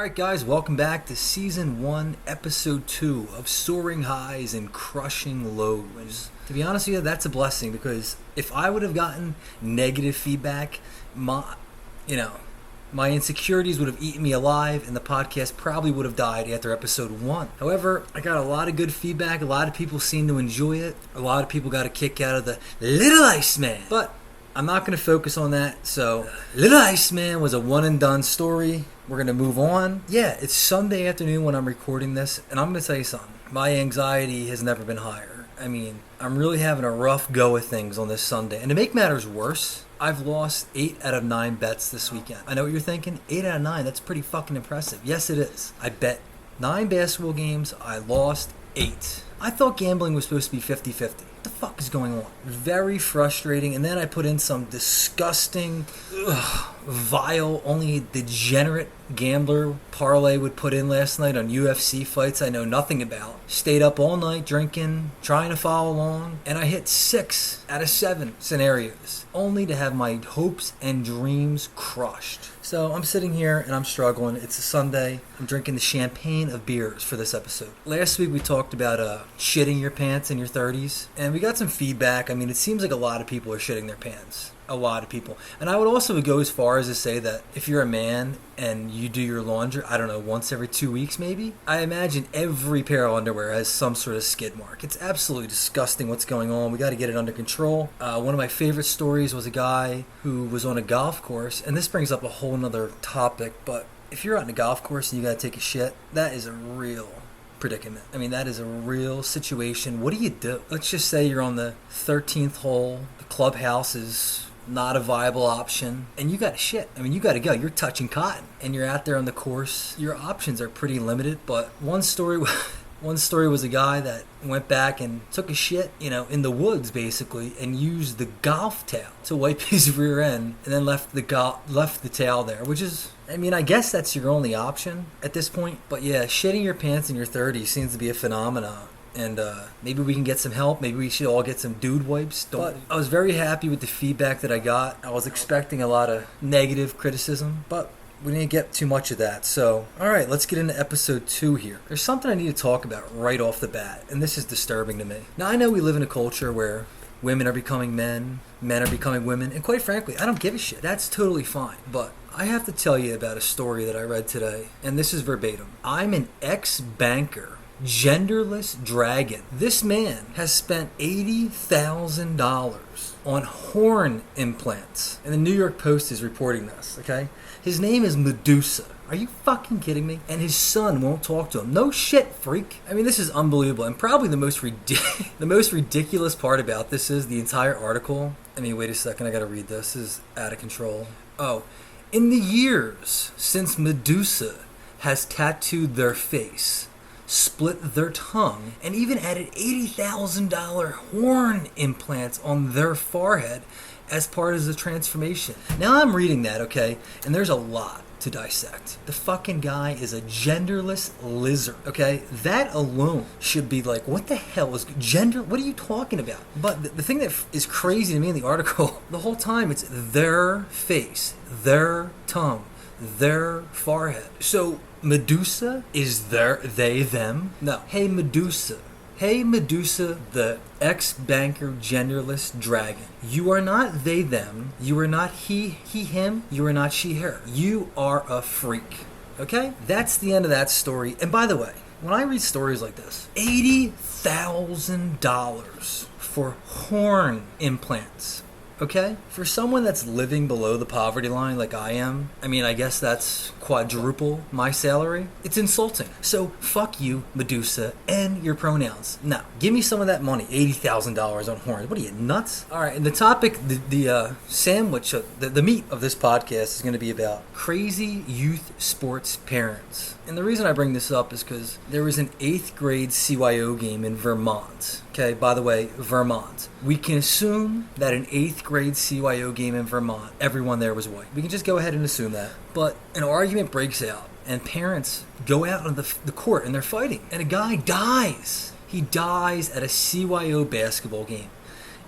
Alright guys, welcome back to Season 1, Episode 2 of Soaring Highs and Crushing Lows. To be honest with you, that's a blessing because if I would have gotten negative feedback, my insecurities would have eaten me alive and the podcast probably would have died after Episode 1. However, I got a lot of good feedback, a lot of people seem to enjoy it, a lot of people got a kick out of the Little Iceman. But I'm not going to focus on that, so Little Iceman was a one and done story. We're going to move on. Yeah, it's Sunday afternoon when I'm recording this, and I'm going to tell you something. My anxiety has never been higher. I mean, I'm really having a rough go of things on this Sunday. And to make matters worse, I've lost 8 out of 9 bets this weekend. I know what you're thinking. 8 out of 9, that's pretty fucking impressive. Yes, it is. I bet 9 basketball games. I lost 8. I thought gambling was supposed to be 50-50. What the fuck is going on? Very frustrating. And then I put in some disgusting, vile, only a degenerate gambler parlay would put in last night on UFC fights I know nothing about. Stayed up all night drinking, trying to follow along, and I hit 6 out of 7 scenarios, only to have my hopes and dreams crushed. So I'm sitting here and I'm struggling. It's a Sunday. I'm drinking the champagne of beers for this episode. Last week we talked about shitting your pants in your 30s, and we got some feedback. I mean, it seems like a lot of people are shitting their pants. A lot of people. And I would also go as far as to say that if you're a man and you do your laundry, I don't know, once every 2 weeks maybe, I imagine every pair of underwear has some sort of skid mark. It's absolutely disgusting what's going on. We got to get it under control. One of my favorite stories was a guy who was on a golf course, and this brings up a whole nother topic, but if you're out on a golf course and you got to take a shit, that is a real predicament. I mean, that is a real situation. What do? Let's just say you're on the 13th hole, the clubhouse is not a viable option, and you got to shit. I mean, you got to go. You're touching cotton, and you're out there on the course. Your options are pretty limited, but one story was a guy that went back and took a shit, in the woods basically, and used the golf towel to wipe his rear end, and then left the towel there, which is, I mean, I guess that's your only option at this point. But yeah, shitting your pants in your 30s seems to be a phenomenon. And maybe we can get some help. Maybe we should all get some dude wipes. But I was very happy with the feedback that I got. I was expecting a lot of negative criticism, but we didn't get too much of that. So, alright, let's get into episode 2 here. There's something I need to talk about right off the bat, and this is disturbing to me. Now, I know we live in a culture where women are becoming men are becoming women, and quite frankly, I don't give a shit. That's totally fine. But I have to tell you about a story that I read today, and this is verbatim. I'm an ex-banker. Genderless dragon. This man has spent $80,000 on horn implants. And the New York Post is reporting this, okay? His name is Medusa. Are you fucking kidding me? And his son won't talk to him. No shit, freak. I mean, this is unbelievable. And probably the most ridiculous part about this is the entire article. I mean, wait a second. I gotta read this. This is out of control. Oh. In the years since Medusa has tattooed their face, split their tongue, and even added $80,000 horn implants on their forehead as part of the transformation. Now I'm reading that, okay, and there's a lot to dissect. The fucking guy is a genderless lizard, okay? That alone should be like, what the hell is gender? What are you talking about? But the thing that is crazy to me in the article, the whole time it's their face, their tongue, their forehead. So Medusa is they, them? No. Hey Medusa, the ex-banker genderless dragon. You are not they, them. You are not he, him. You are not she, her. You are a freak. Okay? That's the end of that story. And by the way, when I read stories like this, $80,000 for horn implants. Okay? For someone that's living below the poverty line like I am, I mean, I guess that's quadruple my salary. It's insulting. So, fuck you, Medusa, and your pronouns. Now, give me some of that money, $80,000 on horns. What are you, nuts? All right, and the topic, the sandwich, the meat of this podcast is going to be about crazy youth sports parents. And the reason I bring this up is because there was an 8th grade CYO game in Vermont. Okay, by the way, Vermont. We can assume that an 8th grade CYO game in Vermont, everyone there was white. We can just go ahead and assume that. But an argument breaks out, and parents go out on the court, and they're fighting. And a guy dies. He dies at a CYO basketball game.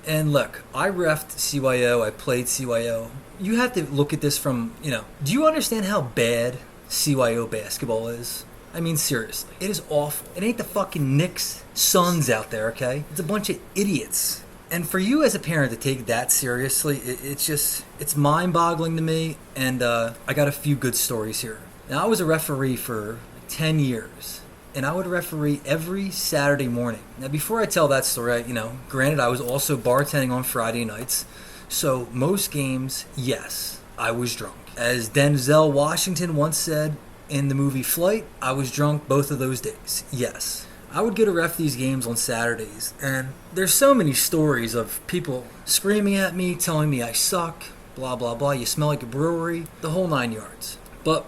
And look, I reffed CYO, I played CYO. You have to look at this from, do you understand how bad CYO basketball is. I mean, seriously. It is awful. It ain't the fucking Knicks Suns out there, okay? It's a bunch of idiots. And for you as a parent to take that seriously, it's mind-boggling to me. And I got a few good stories here. Now, I was a referee for 10 years. And I would referee every Saturday morning. Now, before I tell that story, granted, I was also bartending on Friday nights. So most games, yes, I was drunk. As Denzel Washington once said in the movie Flight, I was drunk both of those days. Yes. I would go to ref these games on Saturdays, and there's so many stories of people screaming at me, telling me I suck, blah, blah, blah, you smell like a brewery, the whole 9 yards. But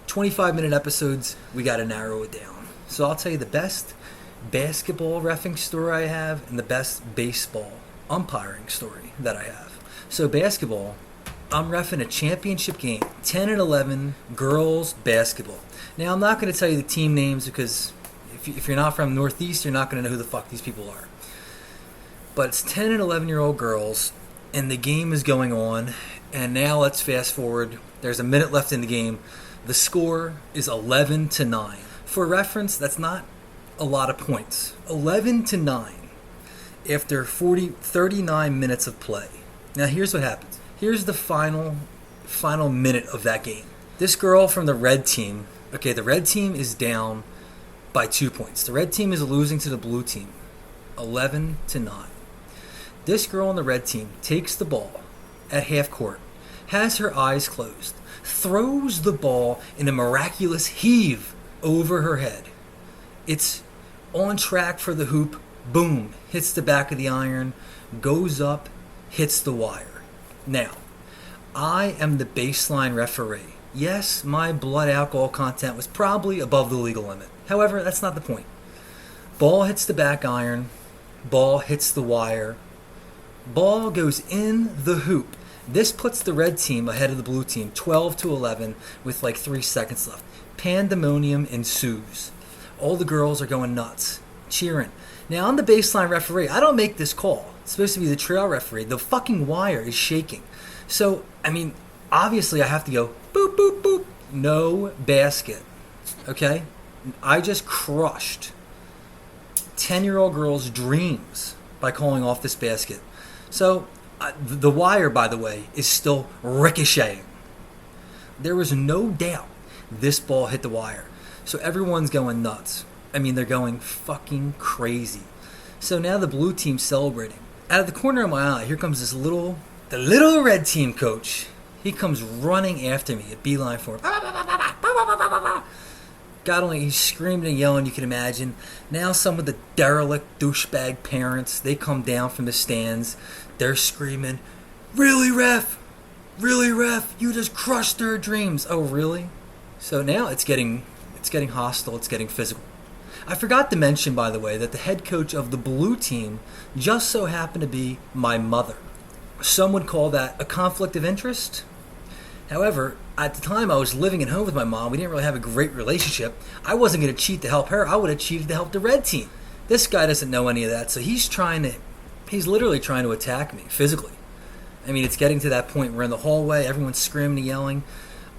25-minute episodes, we got to narrow it down. So I'll tell you the best basketball reffing story I have and the best baseball umpiring story that I have. So basketball, I'm reffing a championship game, 10 and 11 girls basketball. Now, I'm not going to tell you the team names because if you're not from Northeast, you're not going to know who the fuck these people are. But it's 10 and 11-year-old girls, and the game is going on. And now let's fast forward. There's a minute left in the game. The score is 11-9. For reference, that's not a lot of points. 11-9 after 39 minutes of play. Now, here's what happens. Here's the final minute of that game. This girl from the red team, the red team is down by 2 points. The red team is losing to the blue team, 11-9. This girl on the red team takes the ball at half court, has her eyes closed, throws the ball in a miraculous heave over her head. It's on track for the hoop, boom, hits the back of the iron, goes up, hits the wire. Now, I am the baseline referee. Yes, my blood alcohol content was probably above the legal limit. However, that's not the point. Ball hits the back iron. Ball hits the wire. Ball goes in the hoop. This puts the red team ahead of the blue team, 12-11, with like 3 seconds left. Pandemonium ensues. All the girls are going nuts, cheering. Now, I'm the baseline referee. I don't make this call. It's supposed to be the trail referee. The fucking wire is shaking. So, obviously I have to go, boop, boop, boop. No basket. Okay? I just crushed 10-year-old girls' dreams by calling off this basket. So, the wire, by the way, is still ricocheting. There was no doubt this ball hit the wire. So everyone's going nuts. They're going fucking crazy. So now the blue team's celebrating. Out of the corner of my eye, here comes the little red team coach. He comes running after me, a beeline for him. He's screaming and yelling, you can imagine. Now some of the derelict douchebag parents, they come down from the stands. They're screaming, really, ref? Really, ref? You just crushed their dreams. Oh, really? So now it's getting hostile, it's getting physical. I forgot to mention, by the way, that the head coach of the blue team just so happened to be my mother. Some would call that a conflict of interest. However, at the time I was living at home with my mom. We didn't really have a great relationship. I wasn't going to cheat to help her. I would have cheated to help the red team. This guy doesn't know any of that, so he's literally trying to attack me physically. It's getting to that point. We're in the hallway. Everyone's screaming and yelling.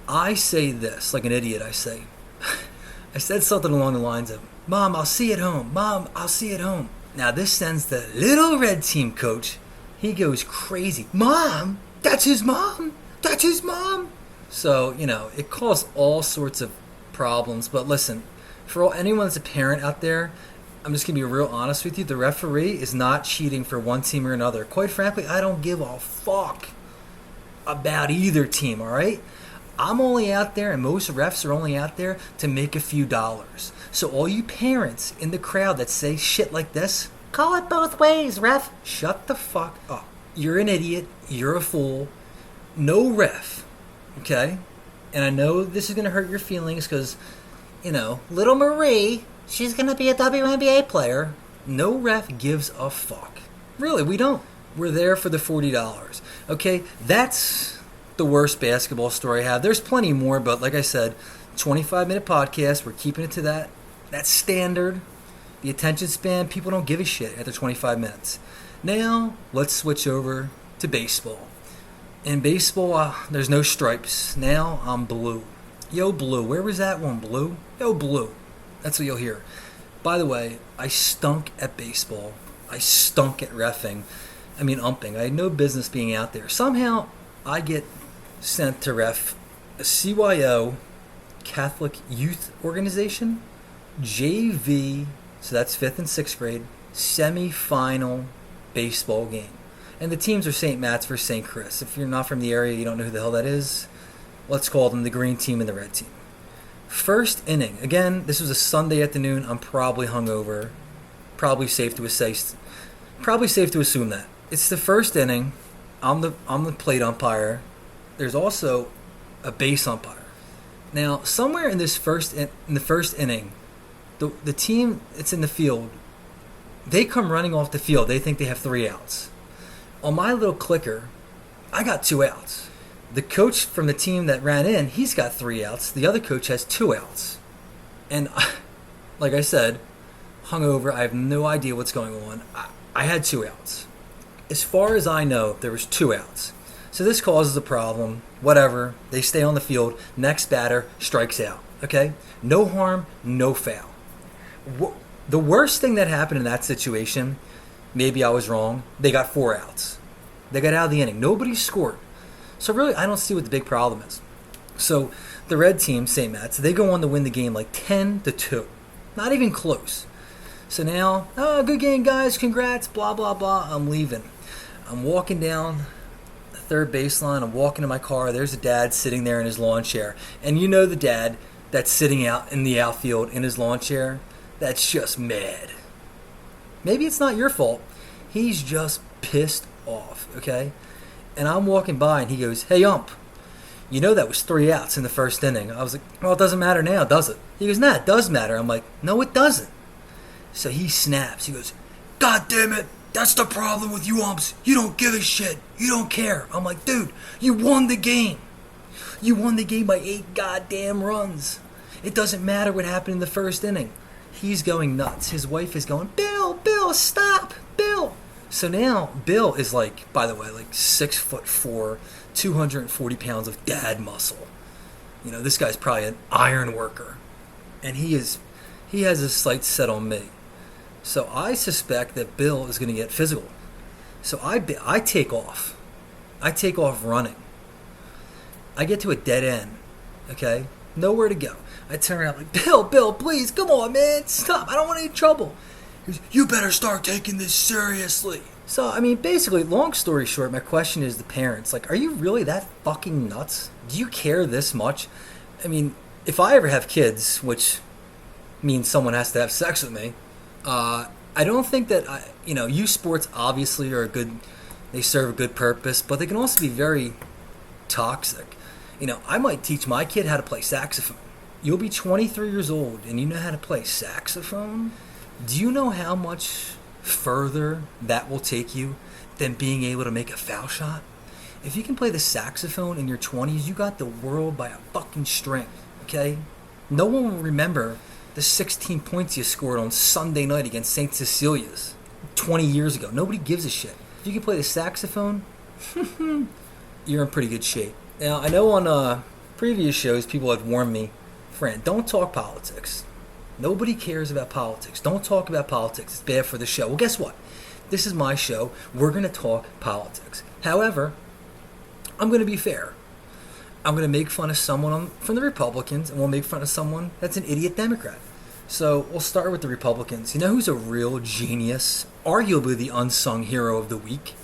I say this like an idiot. I said something along the lines of, Mom, I'll see you at home. Mom, I'll see you at home. Now this sends the little red team coach. He goes crazy. Mom? That's his mom? That's his mom? So, it caused all sorts of problems. But listen, for anyone that's a parent out there, I'm just going to be real honest with you. The referee is not cheating for one team or another. Quite frankly, I don't give a fuck about either team, all right? I'm only out there, and most refs are only out there to make a few dollars. So all you parents in the crowd that say shit like this, call it both ways, ref. Shut the fuck up. You're an idiot. You're a fool. No ref. Okay? And I know this is going to hurt your feelings because, little Marie, she's going to be a WNBA player. No ref gives a fuck. Really, we don't. We're there for the $40. Okay? That's the worst basketball story I have. There's plenty more, but like I said, 25-minute podcast. We're keeping it to that. That's standard. The attention span, people don't give a shit after 25 minutes. Now, let's switch over to baseball. In baseball, there's no stripes. Now, I'm blue. Yo, Blue, where was that one, Blue? Yo, Blue. That's what you'll hear. By the way, I stunk at baseball. I stunk at umping. I had no business being out there. Somehow, I get sent to ref a CYO, Catholic Youth Organization, JV, so that's 5th and 6th grade, semi-final baseball game. And the teams are St. Matt's versus St. Chris. If you're not from the area, you don't know who the hell that is, let's call them the green team and the red team. First inning. Again, this was a Sunday afternoon. I'm probably hungover. Probably safe to assume that. It's the first inning. I'm the plate umpire. There's also a base umpire. Now, somewhere in the first inning, the team that's in the field, they come running off the field. They think they have 3 outs. On my little clicker, I got 2 outs. The coach from the team that ran in, he's got 3 outs. The other coach has 2 outs. And like I said, hungover, I have no idea what's going on. I had 2 outs. As far as I know, there was 2 outs. So this causes a problem. Whatever. They stay on the field. Next batter strikes out. Okay? No harm, no foul. The worst thing that happened in that situation, maybe I was wrong, they got 4 outs. They got out of the inning. Nobody scored. So really, I don't see what the big problem is. So the red team, St. Matt's, they go on to win the game like 10-2. Not even close. So now, good game, guys. Congrats, blah, blah, blah. I'm leaving. I'm walking down the third baseline. I'm walking to my car. There's a dad sitting there in his lawn chair. And you know the dad that's sitting out in the outfield in his lawn chair? That's just mad. Maybe it's not your fault. He's just pissed off, okay? And I'm walking by and he goes, "Hey, ump, you know that was 3 outs in the first inning." I was like, "Well, it doesn't matter now, does it?" He goes, "Nah, it does matter." I'm like, "No, it doesn't." So he snaps. He goes, "God damn it, that's the problem with you umps. You don't give a shit. You don't care." I'm like, "Dude, you won the game. You won the game by 8 goddamn runs. It doesn't matter what happened in the first inning." He's going nuts. His wife is going, Bill, stop, Bill. So now Bill is like, by the way, like 6'4", 240 pounds of dad muscle. You know, this guy's probably an iron worker. And he has his sights set on me. So I suspect that Bill is going to get physical. So I take off. I take off running. I get to a dead end. Okay? Nowhere to go. I turn around like, Bill, please, come on, man, stop. I don't want any trouble. He goes, "You better start taking this seriously." So, I mean, basically, long story short, my question is the parents. Like, are you really that fucking nuts? Do you care this much? I mean, if I ever have kids, which means someone has to have sex with me, I don't think that, youth sports obviously are they serve a good purpose, but they can also be very toxic. I might teach my kid how to play saxophone. You'll be 23 years old and you know how to play saxophone? Do you know how much further that will take you than being able to make a foul shot? If you can play the saxophone in your 20s, you got the world by a fucking string, okay? No one will remember the 16 points you scored on Sunday night against St. Cecilia's 20 years ago. Nobody gives a shit. If you can play the saxophone, you're in pretty good shape. Now, I know on previous shows, people have warned me, "Friend, don't talk politics. Nobody cares about politics. Don't talk about politics. It's bad for the show." Well, guess what? This is my show. We're going to talk politics. However, I'm going to be fair. I'm going to make fun of someone from the Republicans, and we'll make fun of someone that's an idiot Democrat. So we'll start with the Republicans. You know who's a real genius? Arguably the unsung hero of the week.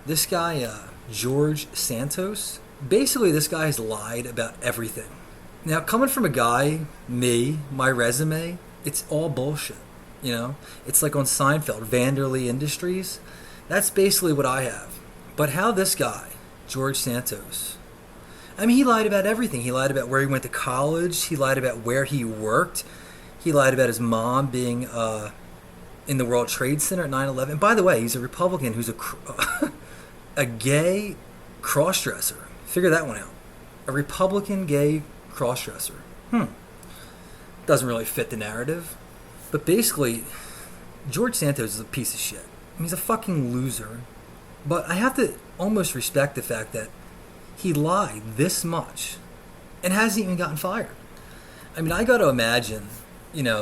This guy, George Santos. Basically, this guy has lied about everything. Now, coming from a guy, me, my resume, it's all bullshit. It's like on Seinfeld, Vanderlee Industries. That's basically what I have. But how this guy, George Santos, I mean, he lied about everything. He lied about where he went to college. He lied about where he worked. He lied about his mom being in the World Trade Center at 9/11. By the way, he's a Republican who's a gay crossdresser. Figure that one out. A Republican gay crossdresser. Doesn't really fit the narrative. But basically, George Santos is a piece of shit. He's a fucking loser. But I have to almost respect the fact that he lied this much and hasn't even gotten fired. I mean, I got to imagine,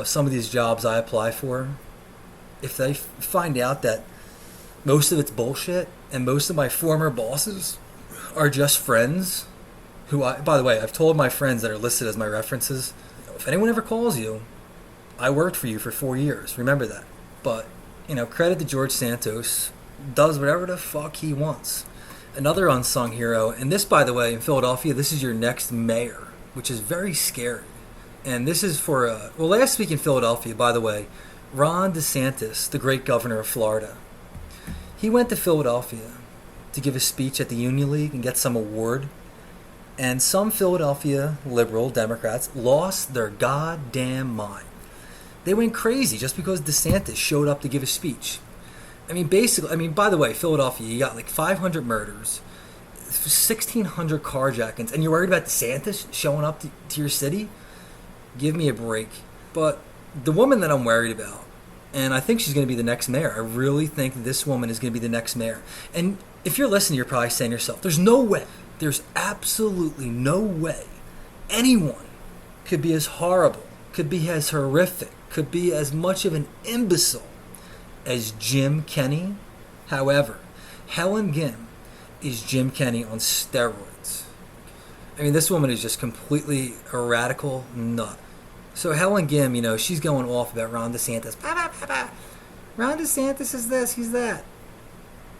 some of these jobs I apply for, if they find out that most of it's bullshit and most of my former bosses are just friends who by the way, I've told my friends that are listed as my references, if anyone ever calls you, I worked for you for 4 years. Remember that. But, credit to George Santos, does whatever the fuck he wants. Another unsung hero, and this, by the way, in Philadelphia, this is your next mayor, which is very scary. And this is for, last week in Philadelphia, by the way, Ron DeSantis, the great governor of Florida, he went to Philadelphia to give a speech at the Union League and get some award. And some Philadelphia liberal Democrats lost their goddamn mind. They went crazy just because DeSantis showed up to give a speech. By the way, Philadelphia, you got like 500 murders, 1,600 carjackings, and you're worried about DeSantis showing up to your city? Give me a break. But the woman that I'm worried about, and I think she's going to be the next mayor. I really think this woman is going to be the next mayor. And if you're listening, you're probably saying to yourself, there's absolutely no way anyone could be as horrible, could be as horrific, could be as much of an imbecile as Jim Kenney. However, Helen Gim is Jim Kenney on steroids. This woman is just completely a radical nut. So Helen Gim, she's going off about Ron DeSantis. Ron DeSantis is this, he's that.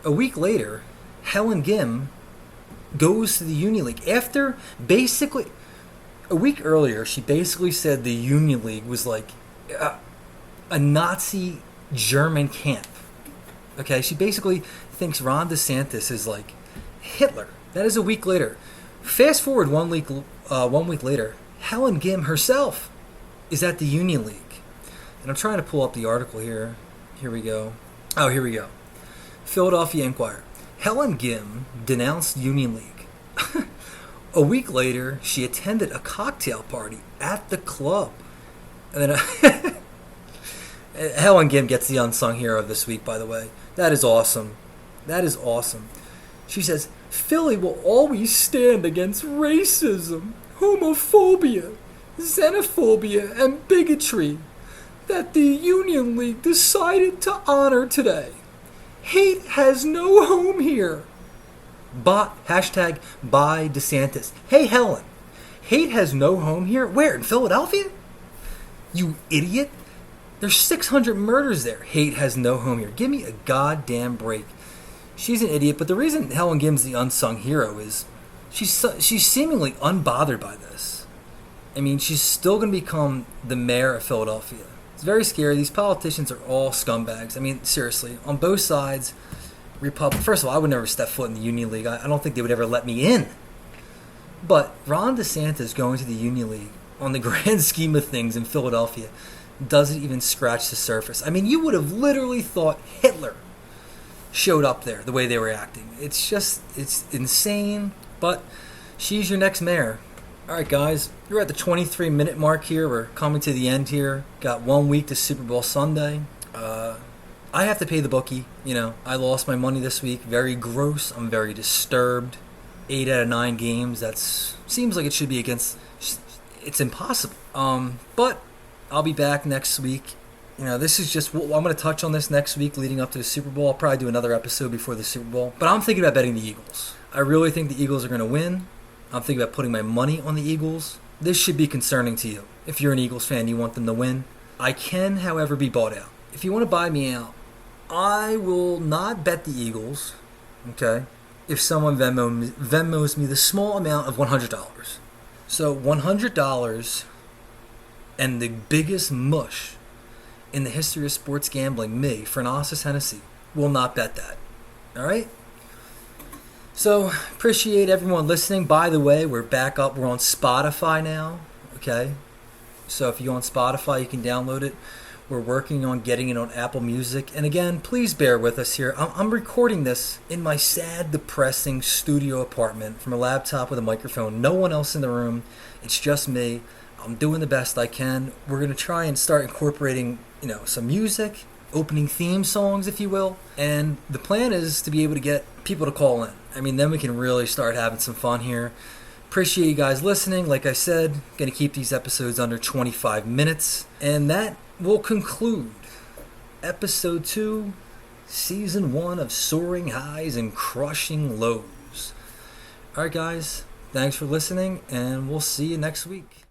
A week later, Helen Gim goes to the Union League. After basically, a week earlier, she basically said the Union League was like a Nazi German camp. Okay, she basically thinks Ron DeSantis is like Hitler. That is a week later. Fast forward 1 week later, Helen Gim herself is at the Union League. And I'm trying to pull up the article here. Here we go. Oh, here we go. Philadelphia Inquirer. Helen Gim denounced Union League. A week later, she attended a cocktail party at the club. And then Helen Gim gets the unsung hero of this week, by the way. That is awesome. That is awesome. She says, Philly will always stand against racism, homophobia, xenophobia, and bigotry that the Union League decided to honor today. Hate has no home here. Hashtag by DeSantis. Hey, Helen. Hate has no home here? Where? In Philadelphia? You idiot. There's 600 murders there. Hate has no home here. Give me a goddamn break. She's an idiot, but the reason Helen Gim's the unsung hero is she's seemingly unbothered by this. She's still going to become the mayor of Philadelphia. It's very scary. These politicians are all scumbags. Seriously, on both sides. First of all, I would never step foot in the Union League. I don't think they would ever let me in. But Ron DeSantis going to the Union League, on the grand scheme of things in Philadelphia, doesn't even scratch the surface. You would have literally thought Hitler showed up there the way they were acting. It's insane. But she's your next mayor. All right, guys, we're at the 23-minute mark here. We're coming to the end here. Got 1 week to Super Bowl Sunday. I have to pay the bookie. I lost my money this week. Very gross. I'm very disturbed. 8 out of 9 games. That seems like it should be against. It's impossible. But I'll be back next week. This is just. I'm going to touch on this next week leading up to the Super Bowl. I'll probably do another episode before the Super Bowl. But I'm thinking about betting the Eagles. I really think the Eagles are going to win. I'm thinking about putting my money on the Eagles. This should be concerning to you. If you're an Eagles fan, you want them to win. I can, however, be bought out. If you want to buy me out, I will not bet the Eagles, okay, if someone Venmos me the small amount of $100. So $100 and the biggest mush in the history of sports gambling, me, Phronosis Hennessy, will not bet that. All right? So, appreciate everyone listening. By the way, we're back up. We're on Spotify now, okay? So if you go on Spotify, you can download it. We're working on getting it on Apple Music. And again, please bear with us here. I'm recording this in my sad, depressing studio apartment from a laptop with a microphone. No one else in the room. It's just me. I'm doing the best I can. We're going to try and start incorporating, some music, opening theme songs, if you will. And the plan is to be able to get people to call in. Then we can really start having some fun here. Appreciate you guys listening. Like I said, going to keep these episodes under 25 minutes. And that will conclude episode 2, season 1 of Soaring Highs and Crushing Lows. Alright guys, thanks for listening, and we'll see you next week.